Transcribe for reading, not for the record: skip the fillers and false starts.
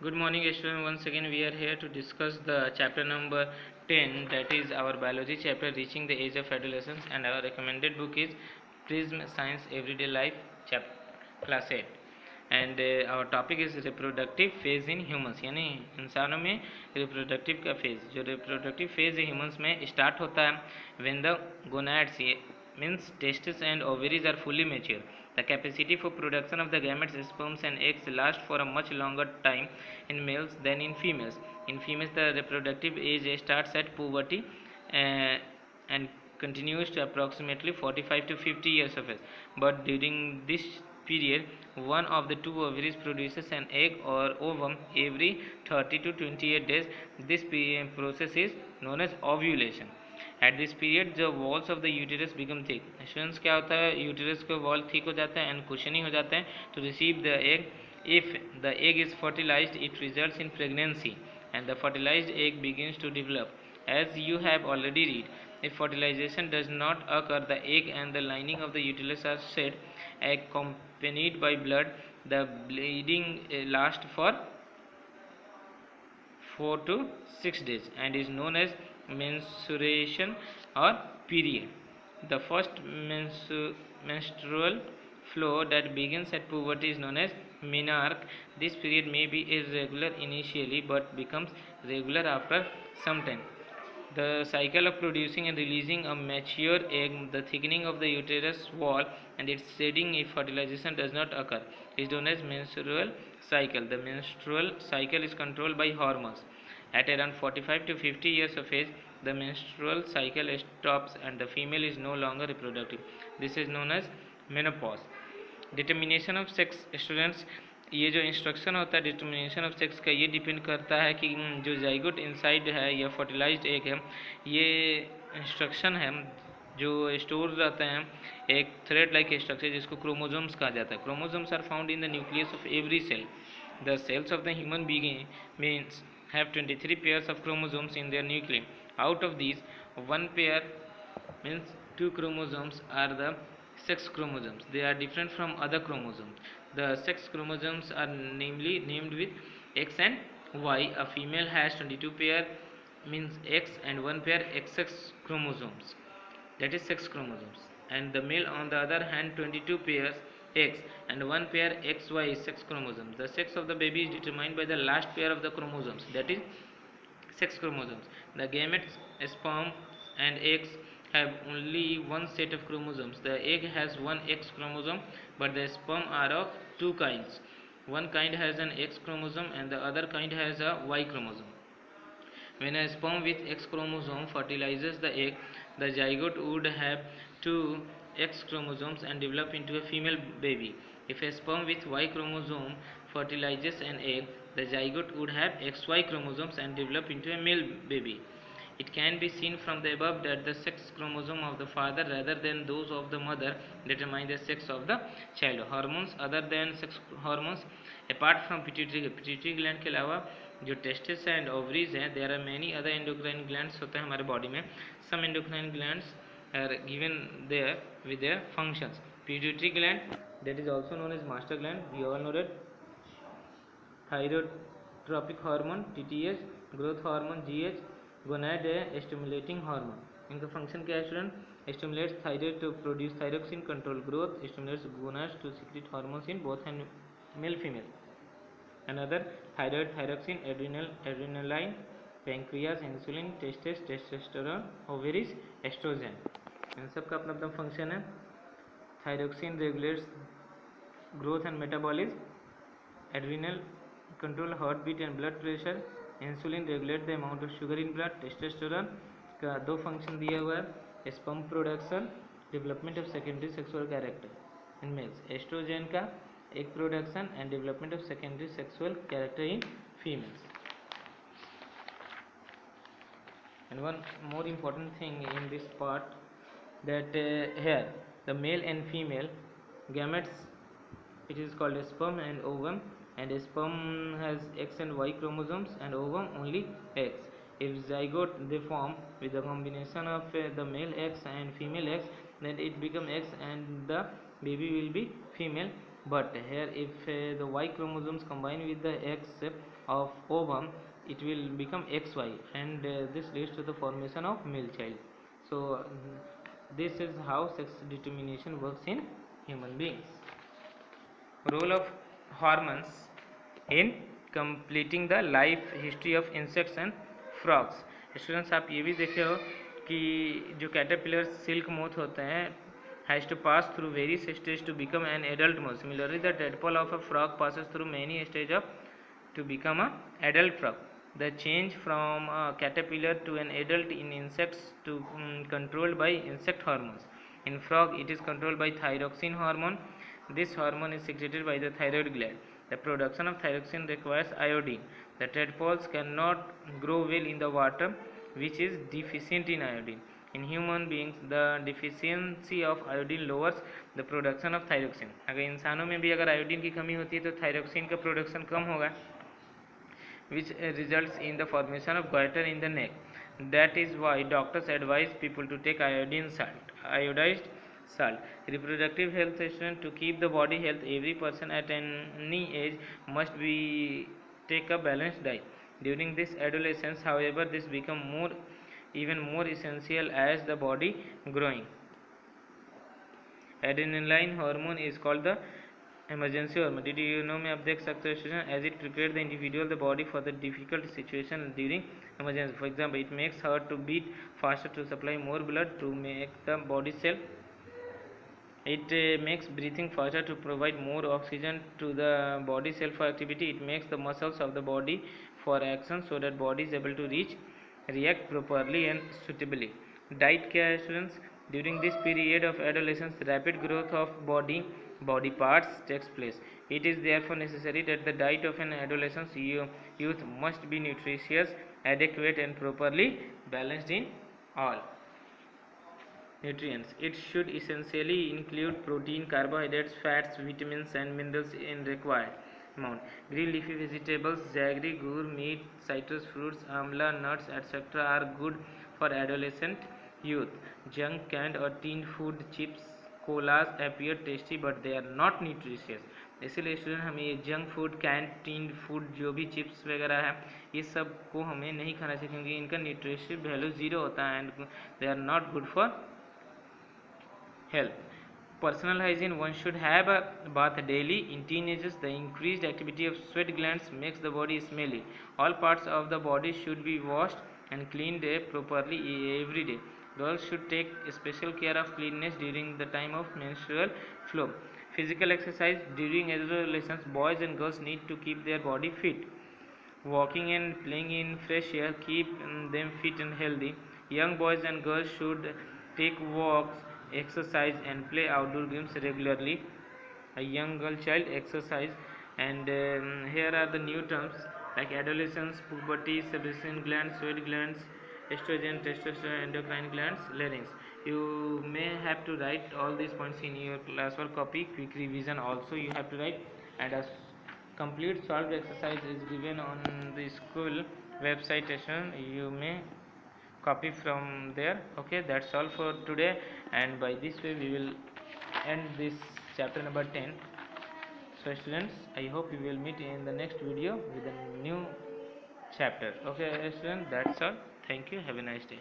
Good morning, students. Once again, we are here to discuss the chapter number 10, that is our biology chapter, reaching the age of adolescence, and our recommended book is Prism Science Everyday Life, class 8. And our topic is reproductive phase in humans, यानी इंसानों में reproductive का phase. जो reproductive phase है humans में start होता है when the gonads means testes and ovaries are fully mature. The capacity for production of the gametes, sperms and eggs last for a much longer time in males than in females. In females, the reproductive age starts at puberty and continues to approximately 45 to 50 years of age. But during this period, one of the two ovaries produces an egg or ovum every 30 to 28 days. This process is known as ovulation. At this period the walls of the uterus become thick. Students क्या होता है, uterus के wall thick हो जाते हैं and कुशनी हो जाते हैं to receive the egg. If the egg is fertilised it results in pregnancy and the fertilised egg begins to develop. As you have already read, if fertilization does not occur, the egg and the lining of the uterus are shed, accompanied by blood. The bleeding lasts for 4 to 6 days and is known as menstruation or period. The first menstrual flow that begins at puberty is known as menarche. This period may be irregular initially but becomes regular after some time. The cycle of producing and releasing a mature egg, the thickening of the uterus wall, and its shedding if fertilization does not occur, is known as menstrual cycle. The menstrual cycle is controlled by hormones. At around 45 to 50 years of age, the menstrual cycle stops and the female is no longer reproductive. This is known as menopause. Determination of sex. Students, ये जो instruction होता है determination of sex का, ये depend करता है कि जो जाइगोट इनसाइड है या फर्टिलाइज्ड एग है, ये इंस्ट्रक्शन है जो स्टोर रहते हैं एक थ्रेड लाइक स्ट्रक्चर जिसको क्रोमोजोम्स कहा जाता है. Chromosomes are found in the nucleus of every cell. The cells of the human being means have 23 pairs of chromosomes in their nuclei. Out of these, one pair means two chromosomes are the sex chromosomes. They are different from other chromosomes. The sex chromosomes are namely named with X and Y. A female has 22 pair means X and one pair XX chromosomes, that is sex chromosomes, and the male on the other hand 22 pairs X and one pair XY sex chromosomes. The sex of the baby is determined by the last pair of the chromosomes, that is sex chromosomes. The gametes, sperm and eggs have only one set of chromosomes. The egg has one X chromosome, but the sperm are of two kinds. One kind has an X chromosome and the other kind has a Y chromosome. When a sperm with X chromosome fertilizes the egg, the zygote would have two X chromosomes and develop into a female baby. If a sperm with Y chromosome fertilizes an egg, the zygote would have XY chromosomes and develop into a male baby. It can be seen from the above that the sex chromosome of the father rather than those of the mother determine the sex of the child. Hormones other than sex hormones, apart from pituitary gland के अलावा जो testis and ovaries हैं, there are many other endocrine glands होते हैं हमारे body में. Some endocrine glands are given there with their functions. pituitary gland, that is also known as master gland. We all know that thyrotropic hormone TTH, growth hormone GH, gonad stimulating hormone. इनका function क्या है student? Stimulates thyroid to produce thyroxine, control growth, stimulates gonads to secrete hormones in both male female. Another thyroid, thyroxine, adrenaline, pancreas, insulin, testes, testosterone, ovaries, estrogen. इन सब का अपना अपना function है. Thyroxine regulates growth and metabolism, adrenal control heart beat and blood pressure, insulin regulate the amount of sugar in blood. Testosterone का दो function दिया हुआ है, sperm production, development of secondary sexual character in males. Estrogen का egg production and development of secondary sexual character in females. And one more important thing in this part, that here the male and female gametes, it is called a sperm and ovum, and a sperm has X and Y chromosomes and ovum only X. If zygote they form with the combination of the male X and female X, then it become X and the baby will be female. But here, if the Y chromosomes combine with the X of ovum, it will become XY, and this leads to the formation of male child. So this is how sex determination works in human beings. Role of hormones in completing the life history of insects and frogs. Students, आप ये भी देखे हो कि जो caterpillar silk moth होते हैं has to pass through various stages to become an adult moth. Similarly, the tadpole of a frog passes through many stages of to become an adult frog. The change from a caterpillar to an adult in insects to controlled by insect hormones. In frog, it is controlled by thyroxine hormone. This hormone is secreted by the thyroid gland. The production of thyroxine requires iodine. The tadpoles cannot grow well in the water, which is deficient in iodine. In human beings, the deficiency of iodine lowers the production of thyroxine. अगर इंसानों में भी अगर iodine की कमी होती है तो थायरोक्सिन का प्रोडक्शन कम होगा, which results in the formation of goiter in the neck. That is why doctors advise people to take iodized salt. Reproductive health student, to keep the body health, every person at any age must be take a balanced diet. During this adolescence, however, this become even more essential as the body growing. Adrenaline hormone is called the emergency hormone. Did you know में आप देख सकते हो student, as it prepared the individual the body for the difficult situation during emergency. For example, it makes heart to beat faster to supply more blood to make the body cell. It makes breathing faster to provide more oxygen to the body cell for activity. It makes the muscles of the body for action so that body is able to react properly and suitably. Diet क्या है students? During this period of adolescence, rapid growth of body parts takes place. It is therefore necessary that the diet of an adolescent youth must be nutritious, adequate, and properly balanced in all nutrients. It should essentially include protein, carbohydrates, fats, vitamins, and minerals in required amount. Green leafy vegetables, jaggery, gur, meat, citrus fruits, amla, nuts, etc. are good for adolescent youth. Junk, canned or tinned food, chips, colas appear tasty but they are not nutritious. इसीलिए student हमें ये junk food, canteen food, जो भी chips वगैरह है, ये सब को हमें नहीं खाना चाहिए क्योंकि इनका न्यूट्रिशन वैल्यू ज़ीरो होता है and they are not good for health. Personal hygiene, one should have a bath daily. In teenagers, the increased activity of sweat glands makes the body smelly. All parts of the body should be washed and cleaned properly every day. Girls should take special care of cleanliness during the time of menstrual flow. Physical exercise during adolescence, boys and girls need to keep their body fit. Walking and playing in fresh air keep them fit and healthy. Young boys and girls should take walks, exercise, and play outdoor games regularly. A young girl child exercise, and here are the new terms like adolescence, puberty, sebaceous glands, sweat glands, estrogen, testosterone, endocrine glands, larynx. You may have to write all these points in your classwork copy. Quick revision also you have to write, and a complete solved exercise is given on the school website session. You may copy from there. Okay, that's all for today, and by this way we will end this chapter number 10. So students, I hope we will meet in the next video with a new chapter. Okay students, that's all. Thank you. Have a nice day.